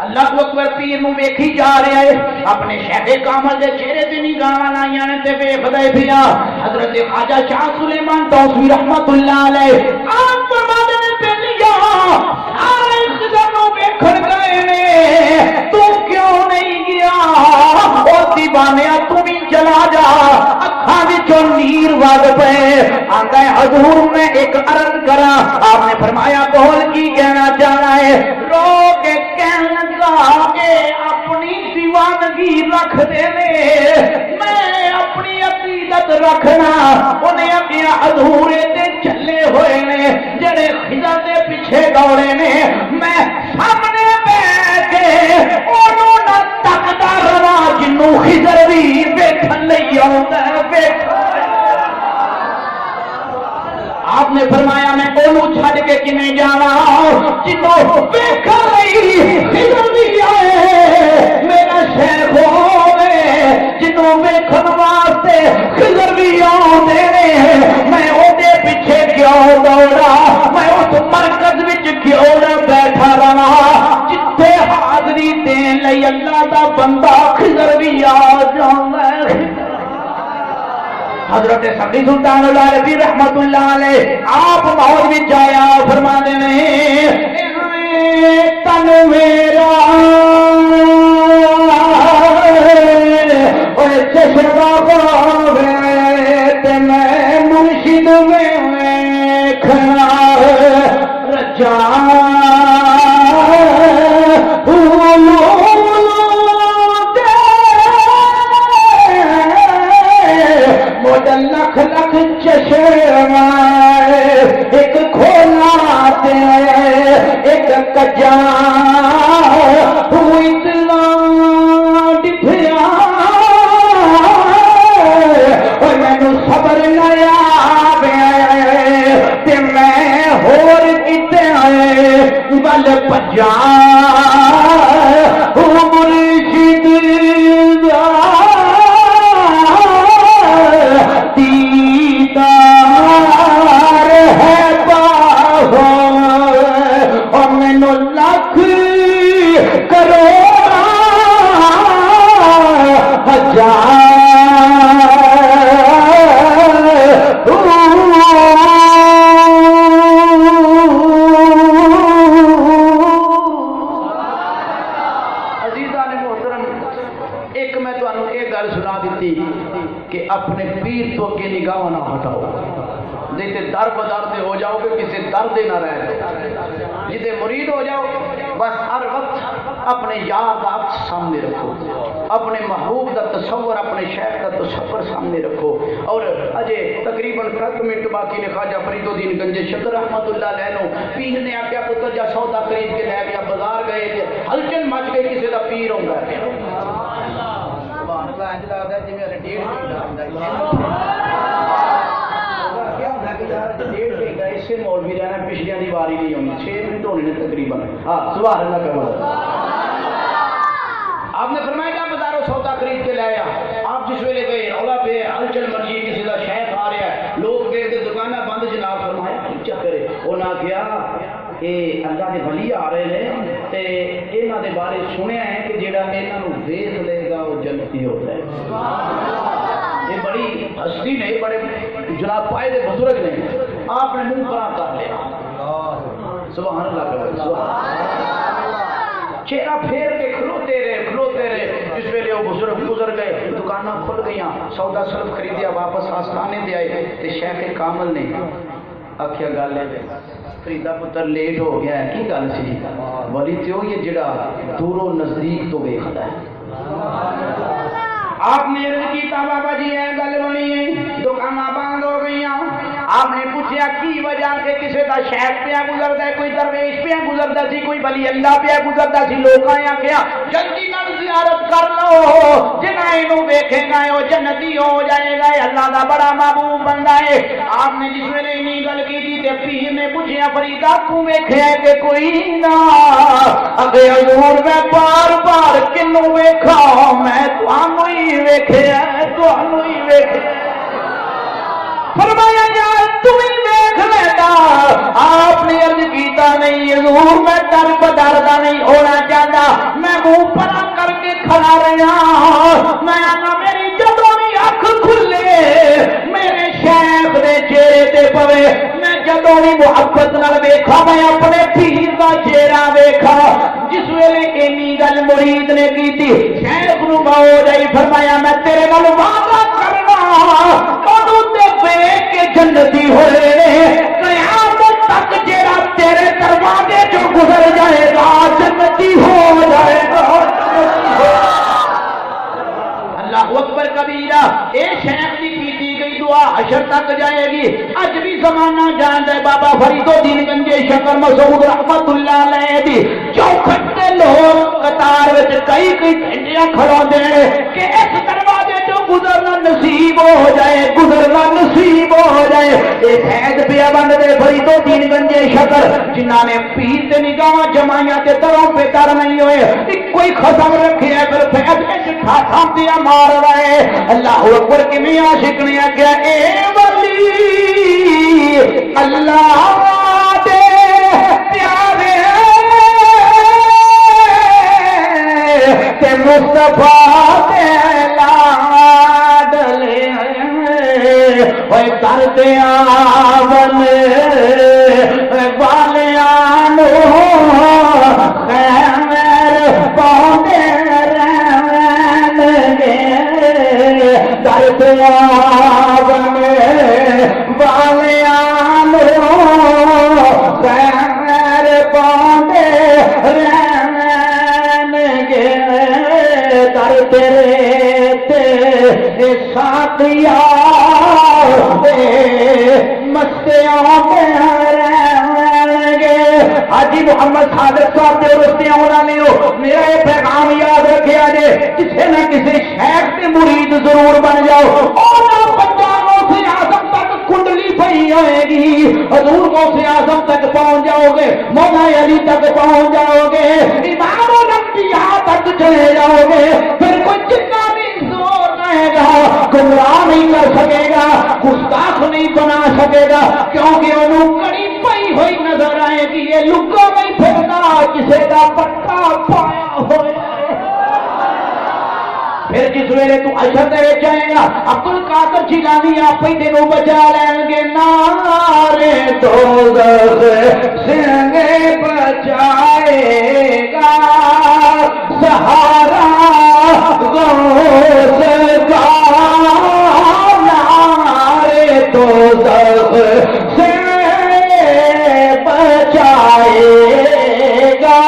اللہ اکبر پیر نو ویکھی جا رہا ہے اپنے شیخ کامل دے چہرے تے نگاہاں لائیاں نے تے ویکھدا پیا حضرت خواجہ شاہ سلیمان توسوی رحمت اللہ علیہ آپ فرماتے نے پہلیا سارے خضر نو ویکھن گئے نے تو کیوں نہیں گیا او دیوانیا تو بھی چلا جا اکھاں وچوں نیر وگ پئے آندا ہے حضور میں ایک عرض کراں آپ نے فرمایا بول کی کہنا چاہنا ہے رو کے کہنے کہ اپنی دیوانگی رکھ دے میں اپنی عقیدت رکھنا انہیں اگیا ادھورے تے چلے ہوئے نے جڑے خضر دے پیچھے دوڑے نے میں سامنے بیٹھ کے انہوں نہ تکدا رہا جنوں خضر بھی ویکھن نہیں آوندا آپ نے فرمایا میں اونوں چھڈ کے کیویں جاواں جنوں ویکھن لئی خضر بھی آئے میرا شیخ ہوے جنوں ویکھن واسطے خضر بھی آوندے نے میں اودے پیچھے کیوں دوڑا میں اس مرکز وچ کیوں نہ بیٹھا رہاں جتھے حاضری دین لئی اللہ دا بندہ خضر بھی آ جاوے حضرت سبی سلطان العربی رحمت اللہ علیہ آپ موت میں جایا فرما دینے تن میرا چشمہ پاوے تے میں مرشد میں کھڑا رجا لکھ لکھ چشمہ ایک کھولا تے ایک کجا اتنا ڈٹھیا مینو صبر نہیں آوے تے میں ہور کتے بل پجا مرشد اپنے پیر تو کے نگاہ نہ ہٹاؤ نہیں تے در بدر سے ہو جاؤ گے کسی درد نہ رہ جاؤ جسے مرید ہو جاؤ بس ہر وقت اپنے یاد آپ سامنے رکھو اپنے محبوب کا تصور اپنے شیخ کا تصور سامنے رکھو اور اجے تقریباً 7 منٹ باقی نے خواجہ فرید الدین گنج شکر رحمت اللہ علیہ نو پیر نے آکھیا پتر جا سودا خرید کے لے گیا بازار گئے تے ہلچل مچ گئی کسی دا پیر ہوندا ہے اسے مولوی رہنا پچھلیاں دی واری نہیں ہونی 6 منٹ ہونے نے تقریباً ہاں سبحان اللہ کا آپ نے فرمایا کہ بازاروں سودا خرید کے لایا آپ جس ویلے گئے رولا پہ ہلچل مرجی کسی کا شیخ آ رہا ہے لوگ گئے تھے دکانیں بند جناب فرمایا چکر انہاں کیا کہ اللہ کے ولی آ رہے ہیں تے انہاں دے بارے سنیا ہے کہ جیڑا انہاں نو دیکھ لے گا وہ جنتی ہوتا ہے یہ بڑی ہستی نے بڑے جناب پائے دے بزرگ نے آپ نے منہ پرا کر لیا سبحان اللہ چہرہ پھیر کے کھلوتے رہے جس ویلے وہ بزرگ گزر گئے دکانیں کھل گئیاں سودا صرف خریدیا واپس آستانے دے آئے تے شیخ کامل نے آخیا گل ہے فریدا پتر لیٹ ہو گیا ہے کی گل سی ولی تے یہ جڑا دوروں نزدیک تو ویکھدا ہے آپ نے عرض کیتا بابا جی اے گل بنی ہے دکاناں بند ہو گئیاں آپ نے پوچھا کی وجہ کہ کسی کا شیخ پیا گزرتا ہے کوئی درویش پیا گزرتا سی کوئی ولی اللہ پیا گزرتا سی لوگوں نے آخیا جلدی نال زیارت کر لو جنہیں اینو ویکھے گا وہ جنتی ہو جائے گا اللہ دا بڑا محبوب بندہ ہے آپ نے جس ویلے اینی گل کی تے پیر نے پوچھا فریدا تو ویکھیا کہ کوئی نہ اگے حضور میں بار بار کنوں ویکھا میں تانوں ہی ویکھیا تانوں ہی ویکھیا فرمایا یار تم ہی دیکھ لینا. آپ نے عرض کیتا نہیں حضور میں ڈر بدردا نہیں ہونا چاہتا, میں منہ پرا کر کے کھڑا رہا. میں آنا میری جدوں بھی اکھ کھلے میرے شیخ دے چہرے تے پوے, میں جدوں بھی محبت نال ویکھا میں اپنے پیر دا چہرہ ویکھا. جس ویلے اینی گل مرید نے کیتی شیخ نو ہو جائی, فرمایا میں تیرے نال وعدہ کرنا اودوں تے ویکھ کے جنتی ہوئے قیامت تک جیڑا تیرے دروازے جو گزر جائے گا جنتی ہو جائے گا. اللہ اکبر کبیرہ. اے شیخ دی کیتی گئی دعا حشر تک جائے گی. اج بھی زمانہ جاندا ہے بابا فرید الدین گنجے شکر مسعود رحمت اللہ علیہ دی چوکھٹ تے لوگ قطار وچ کئی گھنٹیاں کھڑوندے نے کہ اس دروازے جو گزرنا نصیب ہو جائے, گزرنا نصیب ہو جائے. اے فیض پیا بند دے فرید الدین گنجے شکر جنہاں نے پیر تے نگاہاں جمائیاں تے دروں پہ در نہیں ہوئے, کوئی خصم رکھے پھر فیض وچ ٹھاٹھاں دیا مار رہے. اللہ اکبر کی میں عاشق نے کیا اے ولی اللہ دے پیارے تے مصطفیٰ دے لاڈلے اوے درد آون والیاں نو خیر پاوندے درد آون والیاں نو خیر پاوندے رہن گے. در تیرے تے ساتھیا مستیاں میں رہن گے. حاجی محمد صادق صاحب دے رستے ہونا نہیں ہو, میرا یہ پیغام یاد رکھیا جے کسی نہ کسی شیخ کے مرید ضرور بن جاؤ. اور پنجابوں سے اعظم تک کنڈلی پئی ہوئے گی, حضور کو سے اعظم تک پہنچ جاؤ گے, مولا علی تک پہنچ جاؤ گے, امام الانبیاء تک چلے جاؤ گے. پھر کوئی جتنا بھی زور رہے گا گمراہ نہیں کر سکے گا, گستاخ نہیں بنا سکے گا, کیونکہ انہوں کڑی پئی ہوئی نظر آئے گی. یہ لگا نہیں پھرنا کسی کا پٹا پایا ہوئے. پھر جس ویلے تو اشر دے جائے گا عبد القادر جیلانی آپ ہی تینوں بچا لیں گے. نارے دوزخ سے بچائے گا سہارا غوث کا. نارے دوزخ سے بچائے گا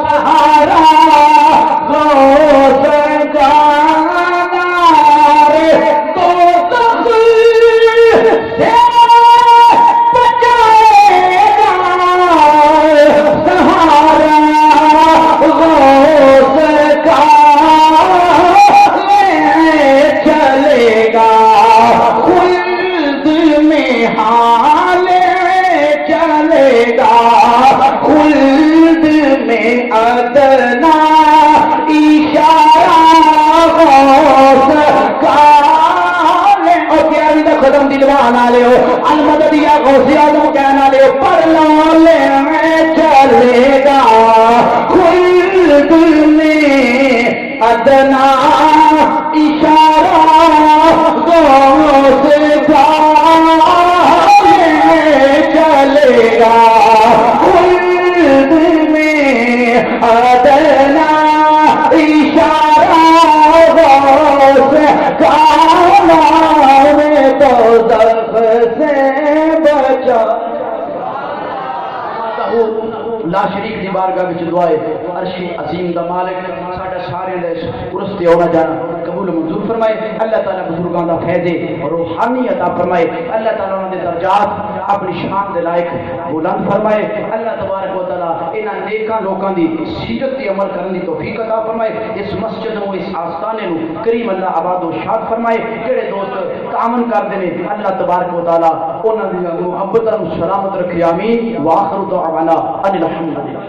سہارا غوث کا. نارے دوزخ سے بچائے گا سہارا غوث کا. چلے گا خلد میں حال چلے گا خلد میں ادنا اشارہ غوث کا. اور کیا بھی دا ختم دلوانا لے ہو المدد یا غوث اعظم کہنا لے ہو پر لالے میں چلے گا خلد میں ادنا اشارہ غوث کا. چلے گا خلد میں ادنا اشارہ غوث کا. نام دوزخ سے بچا. لا شریک دی بارگاہ وچ دعائے عرش عظیم دا مالک ساڈا سارے دے عرس تے ہونا جانا قبول منظور فرمائے. اللہ تعالیٰ بزرگاں دا فیض اور روحانی عطا فرمائے. اللہ تعالیٰ انہاں دے درجات اپنی شان دے لائق بلند فرمائے. اللہ تبارک و تعالیٰ انہاں نیکاں لوکاں دی سیرت تے عمل کرنے دی توفیق عطا فرمائے. اس مسجد نو اس آستانے نو کریم اللہ آباد و شاد فرمائے. جڑے دوست تعاون کردے نے اللہ تبارک و تعالیٰ انہاں دی محبت اور سلامت رکھے. آمین. واخر دعوانا ان الحمد للہ.